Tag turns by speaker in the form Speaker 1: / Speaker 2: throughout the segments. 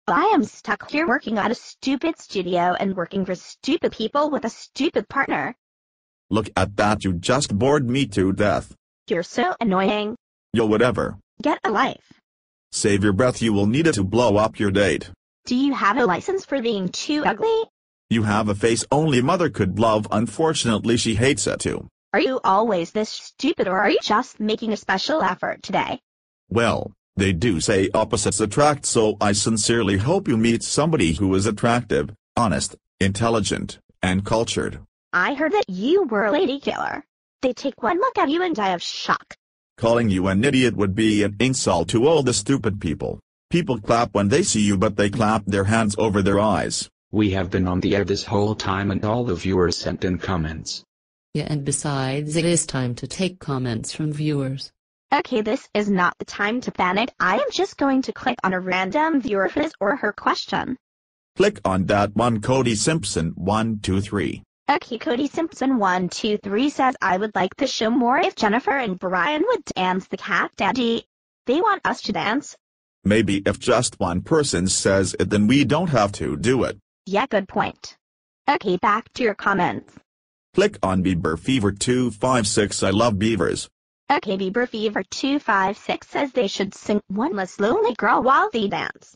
Speaker 1: I am stuck here working at a stupid studio and working for stupid people with a stupid partner.
Speaker 2: Look at that, you just bored me to death.
Speaker 1: You're so annoying.
Speaker 2: Yo, whatever.
Speaker 1: Get a life.
Speaker 2: Save your breath, you will need it to blow up your date.
Speaker 1: Do you have a license for being too ugly?
Speaker 2: You have a face only mother could love, unfortunately she hates it too.
Speaker 1: Are you always this stupid, or are you just making a special effort today?
Speaker 2: Well, they do say opposites attract, so I sincerely hope you meet somebody who is attractive, honest, intelligent, and cultured.
Speaker 1: I heard that you were a lady killer. They take one look at you and die of shock.
Speaker 2: Calling you an idiot would be an insult to all the stupid people. People clap when they see you, but they clap their hands over their eyes.
Speaker 3: We have been on the air this whole time and all the viewers sent in comments.
Speaker 4: Yeah, and besides, it is time to take comments from viewers.
Speaker 1: Okay, this is not the time to panic. I am just going to click on a random viewer for his or her question.
Speaker 2: Click on that one. Cody Simpson 123.
Speaker 1: Okay, Cody Simpson 123 says, I would like to show more if Jennifer and Brian would dance the Cat Daddy. They want us to dance.
Speaker 2: Maybe if just one person says it, then we don't have to do it.
Speaker 1: Yeah, good point. Okay, back to your comments.
Speaker 2: Click on Bieber Fever 256. I love beavers.
Speaker 1: Okay, Bieber Fever 256 says they should sing One Less Lonely Girl while they dance.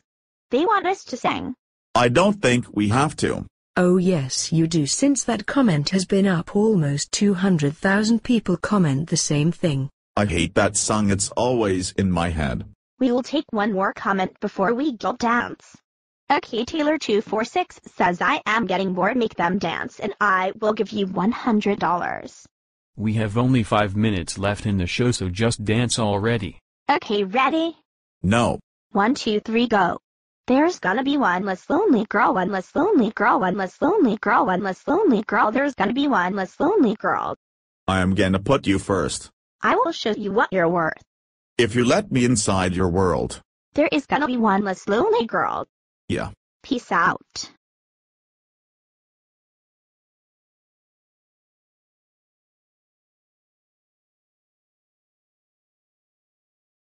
Speaker 1: They want us to sing.
Speaker 2: I don't think we have to.
Speaker 5: Oh yes you do, since that comment has been up. Almost 200,000 people comment the same thing.
Speaker 2: I hate that song, it's always in my head.
Speaker 1: We will take one more comment before we go dance. Okay, Taylor 246 says, I am getting bored, make them dance and I will give you $100.
Speaker 6: We have only 5 minutes left in the show, so just dance already.
Speaker 1: Okay, ready?
Speaker 2: No.
Speaker 1: 1, 2, 3, go. There's gonna be one less lonely girl, one less lonely girl, one less lonely girl, one less lonely girl. There's gonna be one less lonely girl.
Speaker 2: I am gonna put you first.
Speaker 1: I will show you what you're worth.
Speaker 2: If you let me inside your world.
Speaker 1: There is gonna be one less lonely girl.
Speaker 2: Yeah.
Speaker 1: Peace out.